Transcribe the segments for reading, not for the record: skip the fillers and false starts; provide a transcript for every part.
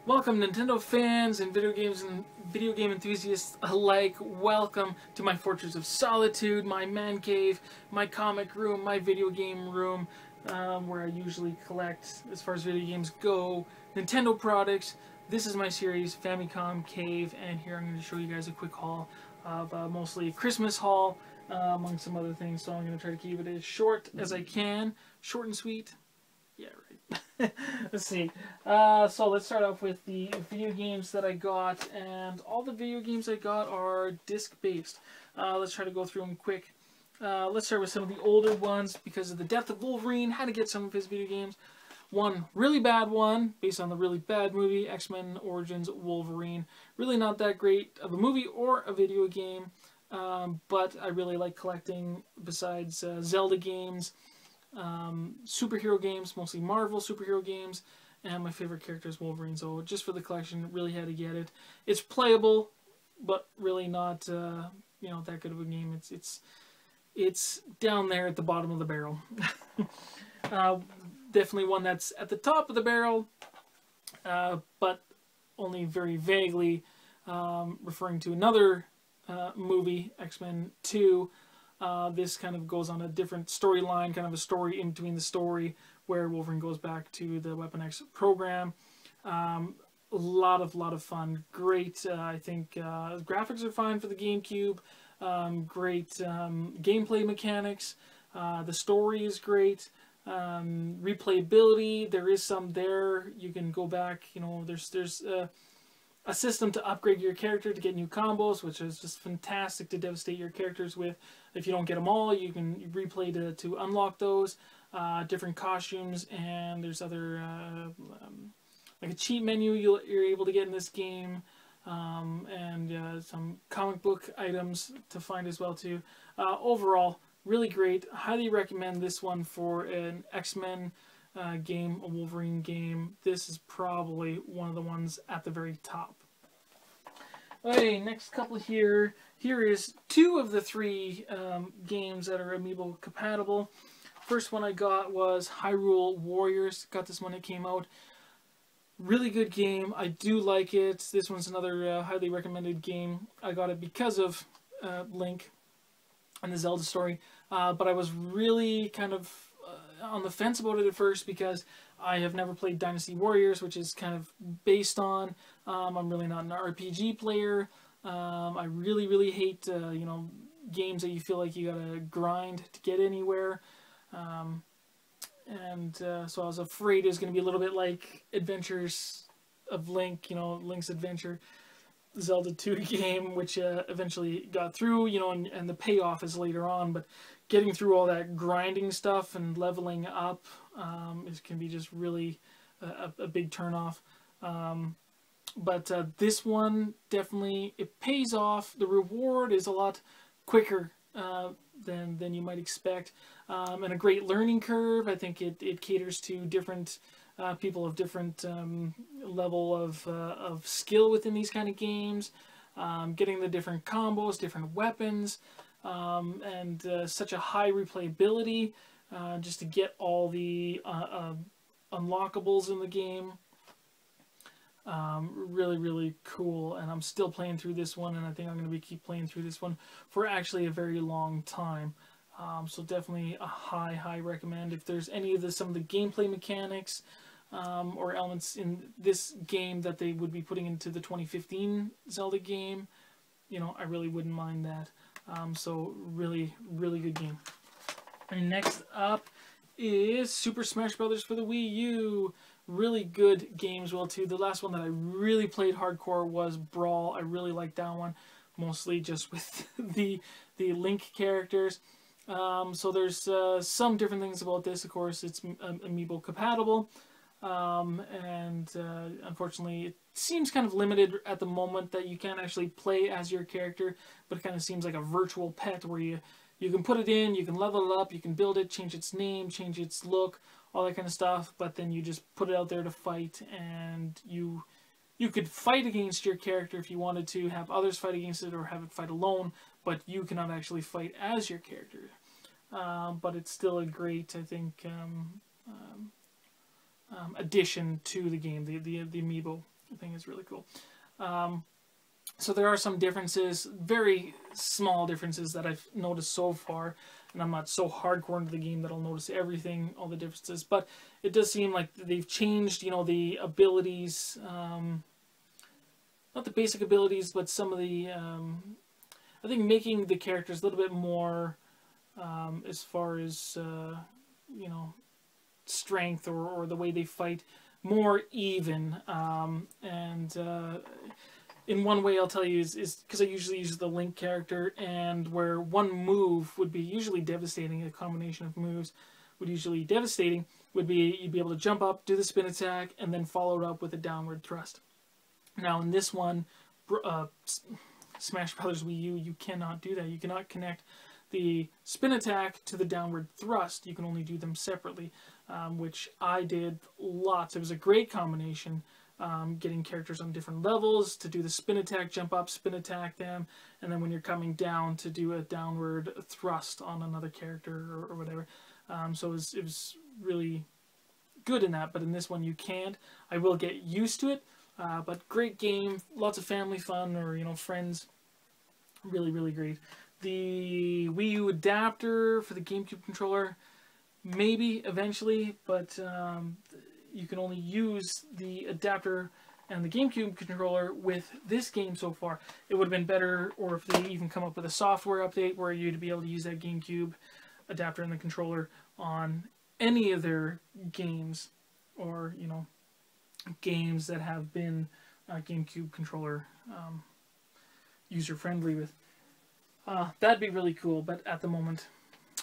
Welcome, Nintendo fans and video game enthusiasts alike. Welcome to my Fortress of Solitude, my man cave, my comic room, my video game room, where I usually collect, as far as video games go, Nintendo products. This is my series, Famicom Cave, and here I'm going to show you guys a quick haul of mostly a Christmas haul, among some other things. So I'm going to try to keep it as short as I can, short and sweet. Yeah, right. Let's see. So let's start off with the video games that I got, and all the video games I got are disc-based. Let's try to go through them quick. Let's start with some of the older ones, because of the death of Wolverine, had to get some of his video games. One really bad one, based on the really bad movie, XMen Origins Wolverine. Really not that great of a movie or a video game, but I really like collecting, besides Zelda games, superhero games, mostly Marvel superhero games, and my favorite character is Wolverine, so just for the collection, really had to get it. It's playable, but really not, that good of a game. It's down there at the bottom of the barrel. Definitely one that's at the top of the barrel, but only very vaguely referring to another movie, X-Men 2. This kind of goes on a different storyline, kind of a story in between the story, where Wolverine goes back to the Weapon X program. A lot of fun. Great, I think, graphics are fine for the GameCube. Great gameplay mechanics. The story is great. Replayability, there is some there. You can go back, there's a system to upgrade your character to get new combos, which is just fantastic to devastate your characters with. If you don't get them all, you can replay to unlock those. Different costumes, and there's other, like a cheat menu you're able to get in this game, and some comic book items to find as well too. Overall, really great. Highly recommend this one for an X-Men game, a Wolverine game. This is probably one of the ones at the very top. Okay, next couple here. Here is two of the three games that are Amiibo compatible. First one I got was Hyrule Warriors. Got this when it came out. Really good game. I do like it. This one's another highly recommended game. I got it because of Link and the Zelda story. But I was really kind of on the fence about it at first, because I have never played Dynasty Warriors, which is kind of based on. I'm really not an RPG player. I really hate games that you feel like you gotta grind to get anywhere. So I was afraid it was going to be a little bit like Adventures of Link, Link's Adventure, Zelda 2 game, which eventually got through, and the payoff is later on, but getting through all that grinding stuff and leveling up can be just really a big turnoff. But this one, definitely, it pays off. The reward is a lot quicker than you might expect, and a great learning curve. I think it caters to different people of different level of skill within these kind of games, getting the different combos, different weapons, and such a high replayability, just to get all the unlockables in the game. Really cool, and I'm still playing through this one, and I think I'm going to keep playing through this one for actually a very long time. So definitely a high recommend. If there's any of some of the gameplay mechanics or elements in this game that they would be putting into the 2015 Zelda game, I really wouldn't mind that. So really good game. And next up is Super Smash Brothers for the Wii U. Really good game as well too. The last one that I really played hardcore was Brawl. I really liked that one, mostly just with the Link characters. So there's some different things about this. Of course, it's Amiibo compatible, and unfortunately it seems kind of limited at the moment that you can't actually play as your character, but it kind of seems like a virtual pet where you can put it in, you can level it up, you can build it, change its name, change its look, all that kind of stuff, but then you just put it out there to fight, and you could fight against your character if you wanted to, have others fight against it, or have it fight alone, but you cannot actually fight as your character. But it's still a great, I think, addition to the game, the Amiibo. I think is really cool. So there are some differences, very small differences that I've noticed so far, and I'm not so hardcore into the game that I'll notice everything, all the differences, but it does seem like they've changed, you know, the abilities, not the basic abilities, but some of the, I think making the characters a little bit more, as far as, you know, strength or the way they fight, more even, in one way I'll tell you is because I usually use the Link character, and where one move would be usually devastating, a combination of moves would usually devastating, would be you'd be able to jump up, do the spin attack, and then follow it up with a downward thrust. Now in this one, Smash Brothers Wii U, you cannot do that. You cannot connect the spin attack to the downward thrust. You can only do them separately, which I did lots. It was a great combination. Getting characters on different levels to do the spin attack, jump up, spin attack them, and then when you're coming down to do a downward thrust on another character or whatever. So it was really good in that, but in this one you can't. I will get used to it, but great game, lots of family fun or, you know, friends. Really, really great. The Wii U Adapter for the GameCube controller, maybe eventually, but you can only use the adapter and the GameCube controller with this game so far. It would have been better, or if they even come up with a software update where you'd be able to use that GameCube adapter and the controller on any of their games, or, you know, games that have been GameCube controller user-friendly with. That'd be really cool, but at the moment,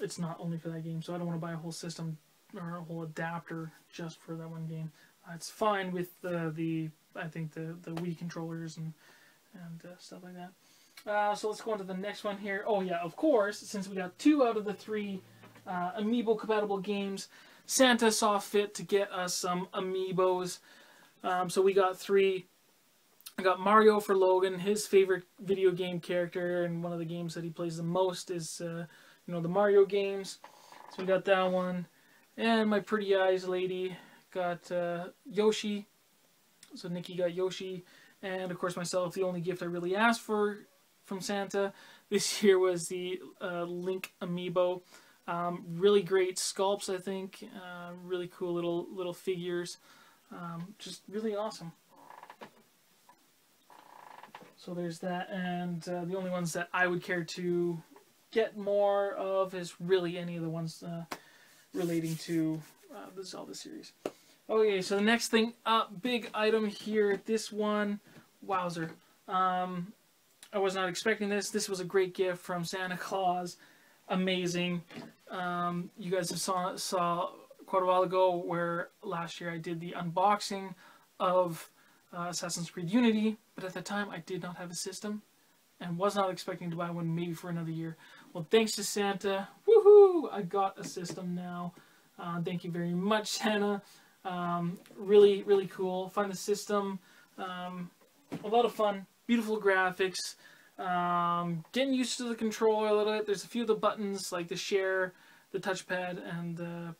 it's not only for that game, so I don't want to buy a whole system or a whole adapter just for that one game. It's fine with I think the Wii controllers and stuff like that. So let's go on to the next one here. Oh yeah, of course, since we got 2 out of the 3 Amiibo compatible games, Santa saw fit to get us some Amiibos. So we got 3. I got Mario for Logan, his favorite video game character, and one of the games that he plays the most is you know, the Mario games. So we got that one. And my pretty eyes lady got Yoshi. So Nikki got Yoshi. And of course myself, the only gift I really asked for from Santa this year was the Link Amiibo. Really great sculpts, I think. Really cool little figures. Just really awesome. So there's that. And the only ones that I would care to get more of is really any of the ones relating to the Zelda series. Okay, so the next thing up, big item here. This one, wowzer. I was not expecting this. This was a great gift from Santa Claus. Amazing. You guys have saw quite a while ago where last year I did the unboxing of Assassin's Creed Unity, but at the time I did not have a system and was not expecting to buy one maybe for another year. Well, thanks to Santa, woohoo! I got a system now. Thank you very much, Santa. Really, really cool. Find the system. A lot of fun. Beautiful graphics. Getting used to the controller a little bit. There's a few of the buttons, like the share, the touchpad, and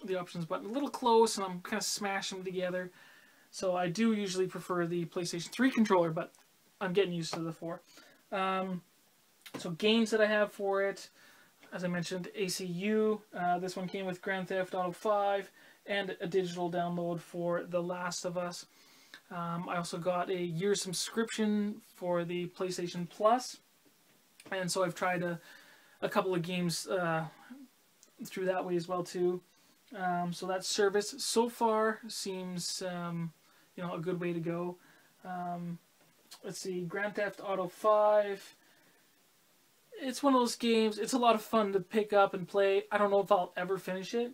the options button. A little close, and I'm kind of smashing them together. So I do usually prefer the PlayStation 3 controller, but I'm getting used to the 4. So games that I have for it, as I mentioned, ACU. This one came with Grand Theft Auto 5 and a digital download for The Last of Us. I also got a year subscription for the PlayStation Plus, and so I've tried a couple of games through that way as well too. So that service so far seems you know, a good way to go. Let's see, Grand Theft Auto 5. It's one of those games, it's a lot of fun to pick up and play. I don't know if I'll ever finish it.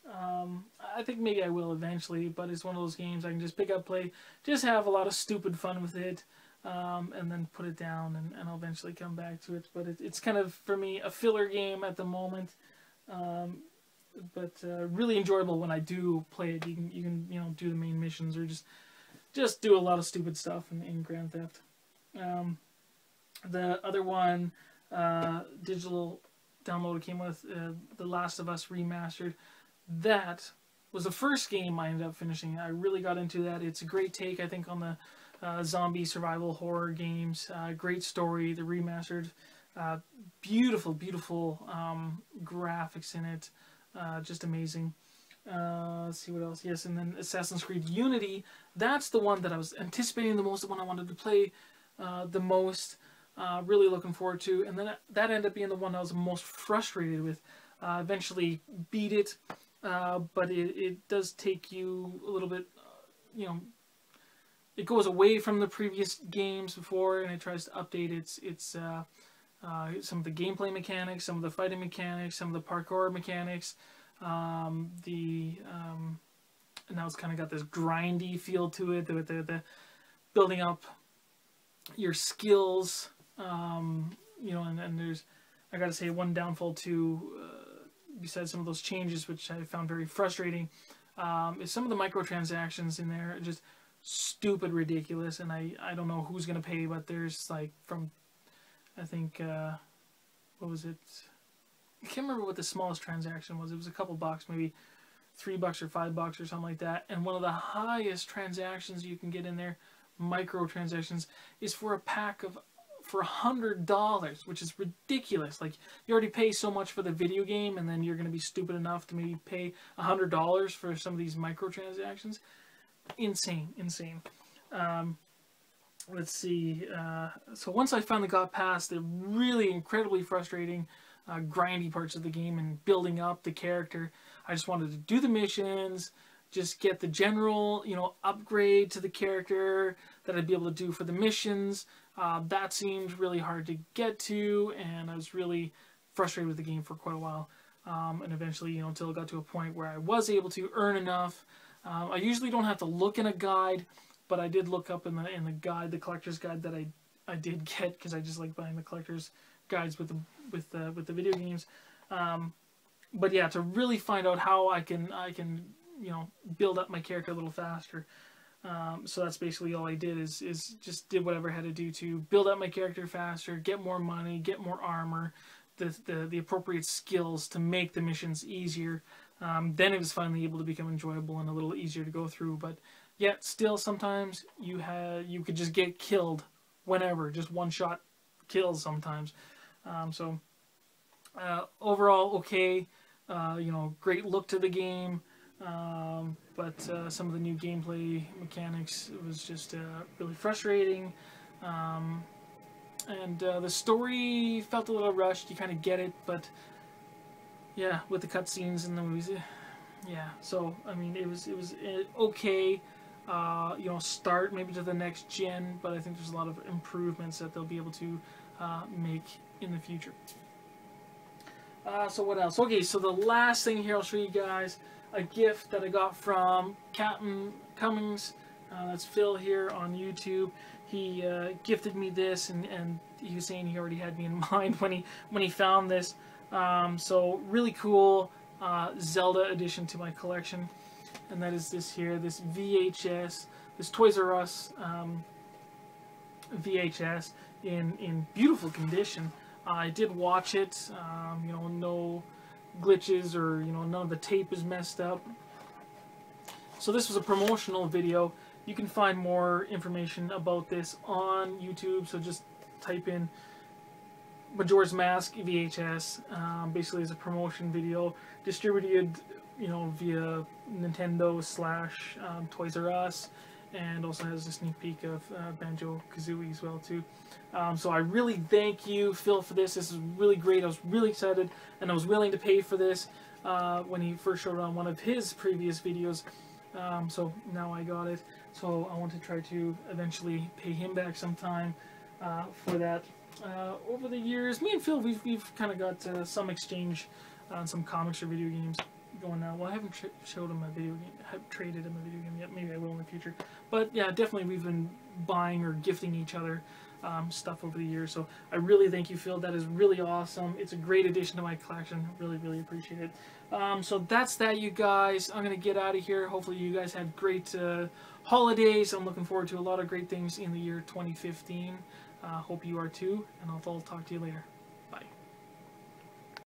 I think maybe I will eventually, but it's one of those games I can just pick up, play, just have a lot of stupid fun with it, and then put it down, and I'll eventually come back to it. But it's kind of, for me, a filler game at the moment, but really enjoyable when I do play it. You can you know, do the main missions, or just do a lot of stupid stuff in Grand Theft. The other one, digital download came with The Last of Us Remastered. That was the first game I ended up finishing. I really got into that. It's a great take, I think, on the zombie survival horror games. Great story, the remastered. Beautiful, beautiful graphics in it. Just amazing. Let's see what else. Yes, and then Assassin's Creed Unity. That's the one that I was anticipating the most, the one I wanted to play the most. Really looking forward to. And then that ended up being the one I was most frustrated with. Eventually beat it, but it does take you a little bit, you know, it goes away from the previous games before, and it tries to update its some of the gameplay mechanics, some of the fighting mechanics, some of the parkour mechanics. Now it's kind of got this grindy feel to it, the building up your skills. You know, and there's, I gotta say, one downfall too, besides some of those changes, which I found very frustrating, is some of the microtransactions in there are just stupid ridiculous, and I don't know who's gonna pay, but there's like from, I think, what was it? I can't remember what the smallest transaction was. It was a couple bucks, maybe $3 or $5 or something like that. And one of the highest transactions you can get in there, microtransactions, is for a pack of, for $100, which is ridiculous. Like, you already pay so much for the video game, and then you're going to be stupid enough to maybe pay $100 for some of these microtransactions. Insane, insane. Let's see. So once I finally got past the really incredibly frustrating grindy parts of the game and building up the character, I just wanted to do the missions, just get the general, you know, upgrade to the character that I'd be able to do for the missions. That seemed really hard to get to, and I was really frustrated with the game for quite a while. And eventually, you know, until it got to a point where I was able to earn enough. I usually don't have to look in a guide, but I did look up in the guide, the collector's guide that I did get, because I just like buying the collector's guides with the video games. But yeah, to really find out how I can you know, build up my character a little faster. So that's basically all I did, is just did whatever I had to do to build up my character faster, get more money, get more armor, the appropriate skills to make the missions easier. Then it was finally able to become enjoyable and a little easier to go through. But yet still, sometimes you could just get killed whenever, just one shot kills sometimes. Overall, okay. You know, great look to the game. But some of the new gameplay mechanics, it was just really frustrating. And the story felt a little rushed. You kind of get it, but yeah, with the cutscenes and the movies, yeah. So I mean, it was okay. You know, start maybe to the next gen, but I think there's a lot of improvements that they'll be able to make in the future. So what else? Okay, so the last thing here I'll show you guys, a gift that I got from Captain Cummings. That's Phil here on YouTube. He gifted me this, and he was saying he already had me in mind when he found this. So really cool Zelda addition to my collection, and that is this here, this VHS, this Toys R Us VHS in beautiful condition. I did watch it, you know, no glitches, or, you know, none of the tape is messed up. So this was a promotional video. You can find more information about this on YouTube, so just type in Majora's Mask VHS. Basically, it's a promotion video distributed, you know, via Nintendo / Toys R Us, and also has a sneak peek of Banjo-Kazooie as well too. So I really thank you, Phil, for this. This is really great. I was really excited, and I was willing to pay for this when he first showed it on one of his previous videos. So now I got it. So I want to try to eventually pay him back sometime for that. Over the years, me and Phil, we've kind of got some exchange on some comics or video games going now. Well, I haven't showed him a video game, have traded him a video game yet. Maybe I will in the future. But yeah, definitely we've been buying or gifting each other stuff over the years. So I really thank you, Phil. That is really awesome. It's a great addition to my collection. Really, really appreciate it. So that's that, you guys. I'm going to get out of here. Hopefully you guys had great holidays. I'm looking forward to a lot of great things in the year 2015. Hope you are too, and I'll talk to you later.